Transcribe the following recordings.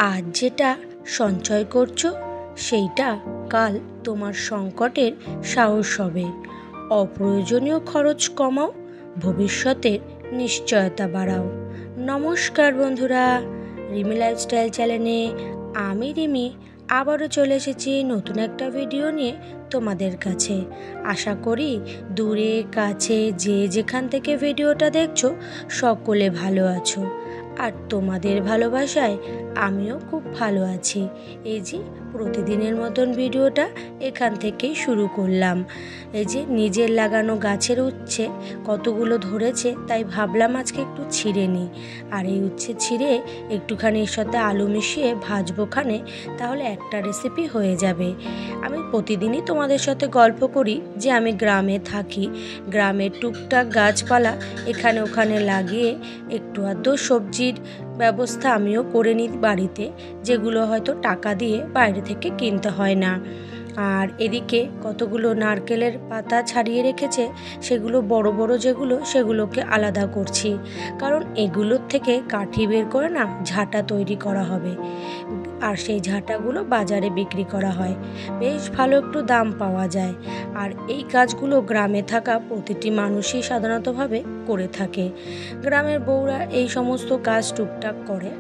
আজ যেটা সঞ্চয় করছো সেইটা কাল তোমার সংকটের সাহস হবে। অপ্রয়োজনীয় খরচ কমাও, ভবিষ্যতের নিশ্চয়তা বাড়াও। নমস্কার বন্ধুরা, রিমি লাইফস্টাইল চ্যানেলে আমি রিমি আবারও চলে এসেছি নতুন একটা ভিডিও নিয়ে তোমাদের কাছে। আশা করি দূরে কাছে যে যেখান থেকে ভিডিওটা দেখছো সকলে ভালো আছো, আর তোমাদের ভালোবাসায় আমিও খুব ভালো আছি। এই যে প্রতিদিনের মতন ভিডিওটা এখান থেকেই শুরু করলাম। এই যে নিজের লাগানো গাছের উচ্ছে কতগুলো ধরেছে, তাই ভাবলাম আজকে একটু ছিঁড়ে নিই। আর এই উচ্ছে ছিঁড়ে একটুখানি এর সাথে আলু মিশিয়ে ভাজবো খানে, তাহলে একটা রেসিপি হয়ে যাবে। আমি প্রতিদিনই তোমাদের সাথে গল্প করি যে আমি গ্রামে থাকি, গ্রামের টুকটাক গাছপালা এখানে ওখানে লাগিয়ে একটু আধটু সবজির ব্যবস্থা আমিও করে নিই বাড়িতে, যেগুলো হয়তো টাকা দিয়ে বাইরে থেকে কিনতে হয় না। আর এদিকে কতগুলো নারকেলের পাতা ছাড়িয়ে রেখেছে, সেগুলো বড় বড় যেগুলো সেগুলোকে আলাদা করছি, কারণ এগুলোর থেকে কাঠি বের করে না ঝাঁটা তৈরি করা হবে, আর সেই ঝাঁটাগুলো বাজারে বিক্রি করা হয়, বেশ ভালো একটু দাম পাওয়া যায়। আর এই কাজগুলো গ্রামে থাকা প্রতিটি মানুষই সাধারণতভাবে করে থাকে। গ্রামের বউরা এই সমস্ত কাজ টুকটাক করে,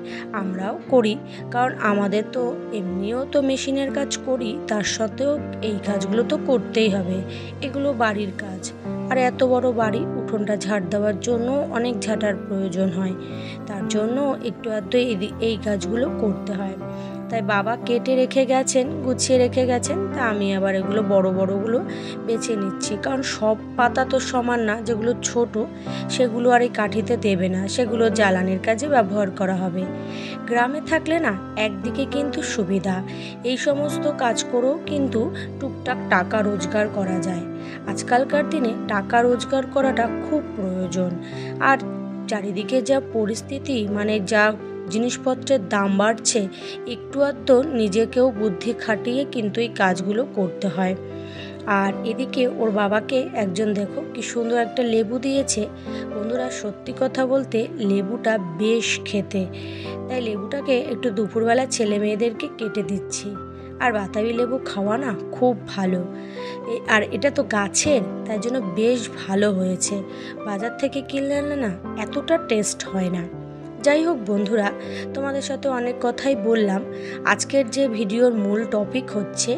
আমরাও করি, কারণ আমাদের তো এমনিও তো মেশিনের কাজ করি, তার সত্ত্বেও এই কাজগুলো তো করতেই হবে। এগুলো বাড়ির কাজ, আর এত বড় বাড়ি, উঠোনটা ঝাড় দেওয়ার জন্য অনেক ঝাঁটার প্রয়োজন হয়, তার জন্য একটু আধটু এই কাজগুলো করতে হয়। তাই বাবা কেটে রেখে গেছেন, গুছিয়ে রেখে গেছেন, তা আমি আবার এগুলো বড় বড়গুলো বেছে নিচ্ছি, কারণ সব পাতা তো সমান না, যেগুলো ছোট সেগুলো আর এই কাঠিতে দেবে না, সেগুলো জ্বালানির কাজে ব্যবহার করা হবে। গ্রামে থাকলে না একদিকে কিন্তু সুবিধা, এই সমস্ত কাজ করেও কিন্তু টুকটাক টাকা রোজগার করা যায়। আজকালকার দিনে টাকা রোজগার করাটা খুব প্রয়োজন। আর চারিদিকে যা পরিস্থিতি, মানে যা জিনিসপত্রের দাম বাড়ছে, একটু আধটু নিজেকেও বুদ্ধি খাটিয়ে কিন্তু এই কাজগুলো করতে হয়। আর এদিকে ওর বাবাকে একজন দেখো কি সুন্দর একটা লেবু দিয়েছে। বন্ধুরা, সত্যি কথা বলতে লেবুটা বেশ খেতে, তাই লেবুটাকে একটু দুপুরবেলা ছেলে মেয়েদেরকে কেটে দিচ্ছি। আর বাতাবি লেবু খাওয়া না খুব ভালো, আর এটা তো গাছের, তাই জন্য বেশ ভালো হয়েছে। বাজার থেকে কিনলে না এতটা টেস্ট হয় না। যাই হোক বন্ধুরা, তোমাদের সাথে অনেক কথাই বললাম। আজকের যে ভিডিওর মূল টপিক হচ্ছে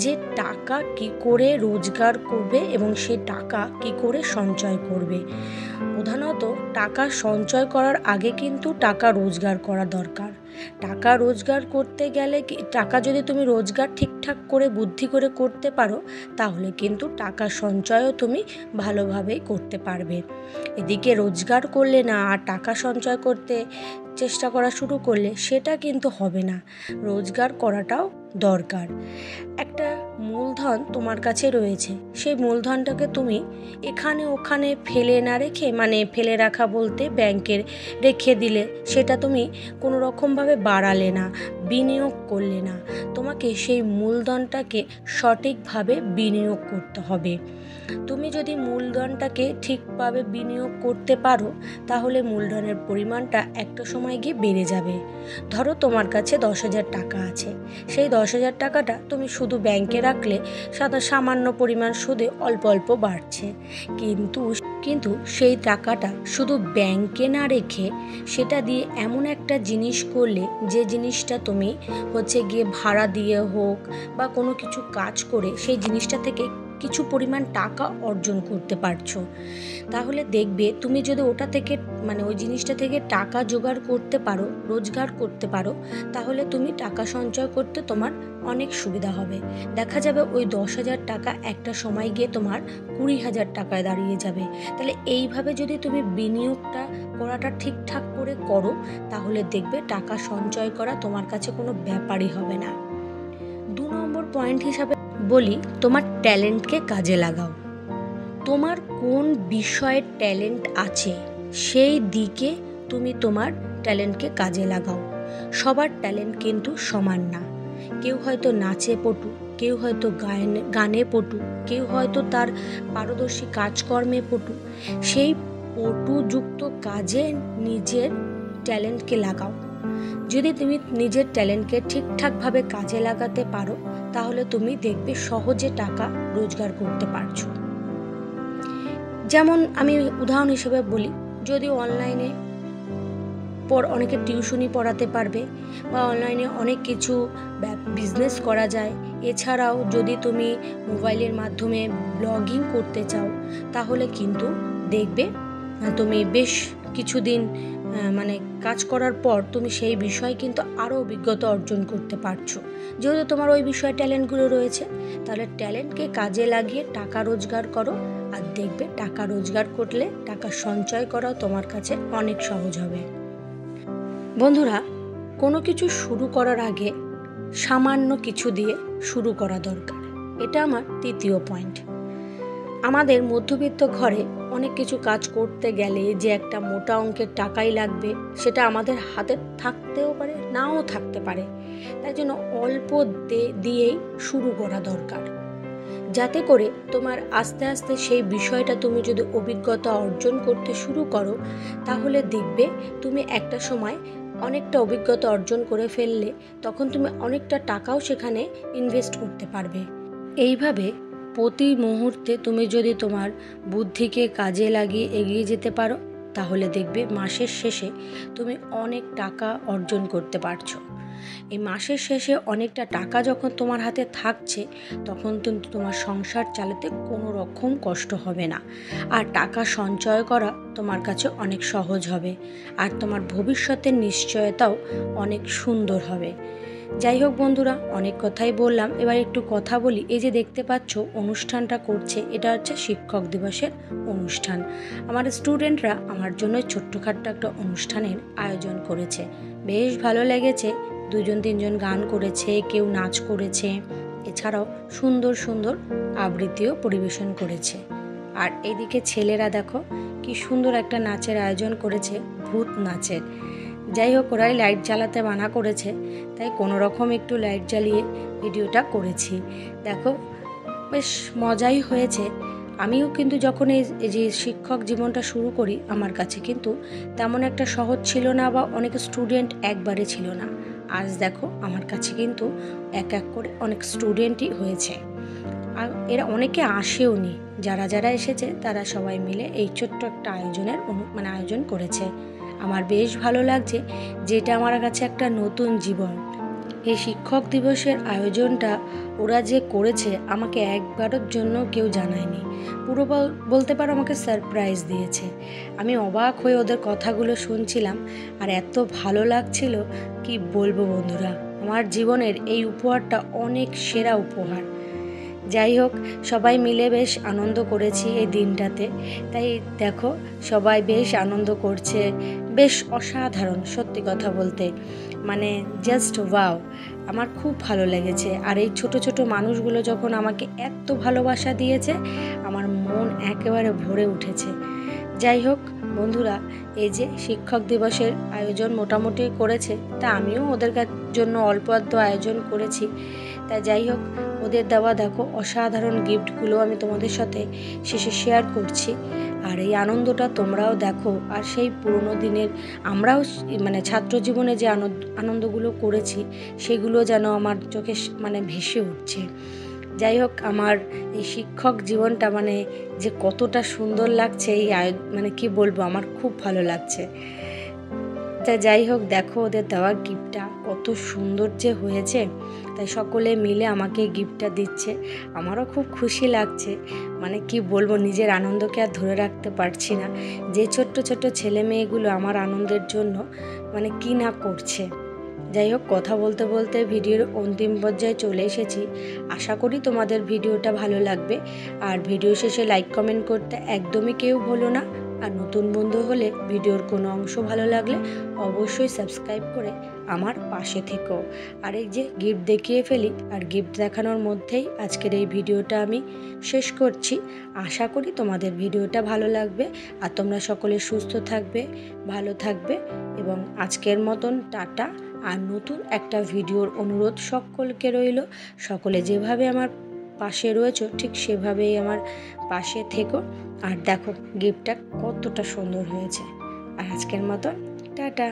যে টাকা কি করে রোজগার করবে এবং সে টাকা কি করে সঞ্চয় করবে। প্রধানত টাকা সঞ্চয় করার আগে কিন্তু টাকা রোজগার করা দরকার। টাকা রোজগার করতে গেলে টাকা যদি তুমি রোজগার ঠিকঠাক করে বুদ্ধি করে করতে পারো, তাহলে কিন্তু টাকা সঞ্চয়ও তুমি ভালোভাবেই করতে পারবে। এদিকে রোজগার করলে না আর টাকা সঞ্চয় করতে চেষ্টা করা শুরু করলে সেটা কিন্তু হবে না। রোজগার করাটাও দরকার। একটা মূলধন তোমার কাছে রয়েছে, সেই মূলধনটাকে তুমি এখানে ওখানে ফেলে না রেখে, মানে ফেলে রাখা বলতে ব্যাংকের রেখে দিলে, সেটা তুমি কোনো রকমভাবে বাড়ালে না, বিনিয়োগ করলে না। তোমাকে সেই মূলধনটাকে সঠিকভাবে বিনিয়োগ করতে হবে। তুমি যদি মূলধনটাকে ঠিকভাবে বিনিয়োগ করতে পারো, তাহলে মূলধনের পরিমাণটা একটা সময় গিয়ে বেড়ে যাবে। ধরো তোমার কাছে 10,000 টাকা আছে, সেই 10,000 টাকাটা তুমি শুধু ব্যাংকে রাখলে সামান্য পরিমাণ সুদে অল্প অল্প বাড়ছে, কিন্তু সেই টাকাটা শুধু ব্যাংকে না রেখে সেটা দিয়ে এমন একটা জিনিস করলে, যে জিনিসটা তুমি গিয়ে ভাড়া দিয়ে হোক বা কোনো কিছু কাজ করে সেই জিনিসটা থেকে কিছু পরিমাণ টাকা অর্জন করতে পারছো, তাহলে দেখবে তুমি যদি ওটা থেকে, মানে ওই জিনিসটা থেকে টাকা জোগাড় করতে পারো, রোজগার করতে পারো, তাহলে তুমি টাকা সঞ্চয় করতে তোমার অনেক সুবিধা হবে। দেখা যাবে ওই 10,000 টাকা একটা সময় গিয়ে তোমার 20,000 টাকায় দাঁড়িয়ে যাবে। তাহলে এইভাবে যদি তুমি বিনিয়োগটা করাটা ঠিকঠাক করে করো, তাহলে দেখবে টাকা সঞ্চয় করা তোমার কাছে কোনো ব্যাপারই হবে না। 2 নম্বর পয়েন্ট হিসাবে বলি, তোমার ট্যালেন্টকে কাজে লাগাও। তোমার কোন বিষয়ে ট্যালেন্ট আছে সেই দিকে তুমি তোমার ট্যালেন্টকে কাজে লাগাও। সবার ট্যালেন্ট কিন্তু সমান না। কেউ হয়তো নাচে পটু, কেউ হয়তো গানে পটু, কেউ হয়তো তার পারদর্শী কাজকর্মে পটু। সেই পটুযুক্ত কাজে নিজের ট্যালেন্টকে লাগাও। যদি তুমি নিজের ট্যালেন্টকে ঠিকঠাকভাবে কাজে লাগাতে পারো তাহলে তুমি দেখবে সহজে টাকা রোজগার করতে পারছো। যেমন আমি উদাহরণ হিসেবে বলি, যদি অনলাইনে অনেকে টিউশনি পড়াতে পারবে বা অনলাইনে অনেক কিছু বিজনেস করা যায়। এছাড়াও যদি তুমি মোবাইলের মাধ্যমে ব্লগিং করতে চাও তাহলে কিন্তু দেখবে তুমি বেশ কিছুদিন কাজ করার পর তুমি সেই বিষয়ে কিন্তু আরও অভিজ্ঞতা অর্জন করতে পারছো। যেহেতু তোমার ওই বিষয়ে ট্যালেন্টগুলো রয়েছে, তাহলে ট্যালেন্টকে কাজে লাগিয়ে টাকা রোজগার করো, আর দেখবে টাকা রোজগার করলে টাকা সঞ্চয় করাও তোমার কাছে অনেক সহজ হবে। বন্ধুরা, কোনো কিছু শুরু করার আগে সামান্য কিছু দিয়ে শুরু করা দরকার। এটা আমার তৃতীয় পয়েন্ট। আমাদের মধ্যবিত্ত ঘরে অনেক কিছু কাজ করতে গেলে যে একটা মোটা অঙ্কের টাকাই লাগবে, সেটা আমাদের হাতে থাকতেও পারে, নাও থাকতে পারে। তাই জন্য অল্প দিয়েই শুরু করা দরকার, যাতে করে তোমার আস্তে আস্তে সেই বিষয়টা তুমি যদি অভিজ্ঞতা অর্জন করতে শুরু করো তাহলে দেখবে তুমি একটা সময় অনেকটা অভিজ্ঞতা অর্জন করে ফেললে তখন তুমি অনেকটা টাকাও সেখানে ইনভেস্ট করতে পারবে। এইভাবে প্রতি মুহূর্তে তুমি যদি তোমার বুদ্ধিকে কাজে লাগিয়ে এগিয়ে যেতে পারো তাহলে দেখবে মাসের শেষে তুমি অনেক টাকা অর্জন করতে পারছো। এই মাসের শেষে অনেকটা টাকা যখন তোমার হাতে থাকছে তখন কিন্তু তোমার সংসার চালাতে কোনো রকম কষ্ট হবে না, আর টাকা সঞ্চয় করা তোমার কাছে অনেক সহজ হবে, আর তোমার ভবিষ্যতের নিশ্চয়তাও অনেক সুন্দর হবে। যাই হোক বন্ধুরা, অনেক কথাই বললাম, এবার একটু কথা বলি। এই যে দেখতে পাচ্ছ অনুষ্ঠানটা করছে, এটা হচ্ছে শিক্ষক দিবসের অনুষ্ঠান। আমার স্টুডেন্টরা আমার জন্য ছোট্টখাট্ট একটা অনুষ্ঠানের আয়োজন করেছে। বেশ ভালো লেগেছে। 2-3জন গান করেছে, কেউ নাচ করেছে, এছাড়াও সুন্দর সুন্দর আবৃত্তিও পরিবেশন করেছে। আর এদিকে ছেলেরা দেখো কি সুন্দর একটা নাচের আয়োজন করেছে, ভূত নাচের। যাই হোক, ওরাই লাইট জ্বালাতে মানা করেছে, তাই কোনো রকম একটু লাইট জ্বালিয়ে ভিডিওটা করেছি। দেখো বেশ মজাই হয়েছে। আমিও কিন্তু যখন এই যে শিক্ষক জীবনটা শুরু করি আমার কাছে কিন্তু তেমন একটা সহজ ছিল না, বা অনেক স্টুডেন্ট একবারে ছিল না। আজ দেখো আমার কাছে কিন্তু এক এক করে অনেক স্টুডেন্টই হয়েছে, আর এরা অনেকে আসেও নি। যারা যারা এসেছে তারা সবাই মিলে এই ছোট্ট একটা আয়োজন করেছে। আমার বেশ ভালো লাগছে, যেটা আমার কাছে একটা নতুন জীবন। এই শিক্ষক দিবসের আয়োজনটা ওরা যে করেছে আমাকে একবারের জন্য কেউ জানায়নি, পুরো বলতে পারো আমাকে সারপ্রাইজ দিয়েছে। আমি অবাক হয়ে ওদের কথাগুলো শুনছিলাম, আর এত ভালো লাগছিল কি বলবো বন্ধুরা। আমার জীবনের এই উপহারটা অনেক সেরা উপহার। যাই হোক, সবাই মিলে বেশ আনন্দ করেছি এই দিনটাতে। তাই দেখো সবাই বেশ আনন্দ করছে, বেশ অসাধারণ, সত্যি কথা বলতে জাস্ট ওয়াও। আমার খুব ভালো লেগেছে। আর এই ছোট ছোট মানুষগুলো যখন আমাকে এত ভালোবাসা দিয়েছে আমার মন একেবারে ভরে উঠেছে। যাই হোক বন্ধুরা, এই যে শিক্ষক দিবসের আয়োজন মোটামুটি করেছে, তা আমিও ওদের জন্য অল্প আধটু আয়োজন করেছি। তা যাই হোক, ওদের দেওয়া দেখো অসাধারণ গিফটগুলো আমি তোমাদের সাথে শেষে শেয়ার করছি। আর এই আনন্দটা তোমরাও দেখো, আর সেই পুরনো দিনের আমরাও ছাত্র জীবনে যে আনন্দগুলো করেছি সেগুলো যেন আমার চোখে ভেসে উঠছে। যাই হোক, আমার এই শিক্ষক জীবনটা যে কতটা সুন্দর লাগছে, এই কি বলবো, আমার খুব ভালো লাগছে। তা যাই হোক, দেখো ওদের দেওয়া গিফটটা কত সুন্দর যে হয়েছে। তাই সকলে মিলে আমাকে গিফটটা দিচ্ছে, আমারও খুব খুশি লাগছে। কি বলবো, নিজের আনন্দকে আর ধরে রাখতে পারছি না, যে ছোট্ট ছোট্ট ছেলে মেয়েগুলো আমার আনন্দের জন্য কি না করছে। যাই হোক, কথা বলতে বলতে ভিডিওর অন্তিম পর্যায়ে চলে এসেছি। আশা করি তোমাদের ভিডিওটা ভালো লাগবে। আর ভিডিও শেষে লাইক কমেন্ট করতে একদমই কেউ ভুলো না। আর নতুন বন্ধু হলে ভিডিওর কোনো অংশ ভালো লাগলে অবশ্যই সাবস্ক্রাইব করে আমার পাশে থেকো। আর এই যে গিফট দেখিয়ে ফেলি, আর গিফট দেখানোর মধ্যেই আজকের এই ভিডিওটা আমি শেষ করছি। আশা করি তোমাদের ভিডিওটা ভালো লাগবে, আর তোমরা সকলে সুস্থ থাকবে, ভালো থাকবে। এবং আজকের মতন টাটা। আর নতুন একটা ভিডিওর অনুরোধ সকলকে রইল, সকলে যেভাবে আমার পাশে রয়েছো ঠিক সেভাবেই আমার পাশে থেকো। আর দেখো গিফটটা কতটা সুন্দর হয়েছে। আর আজকের মতন টাটা।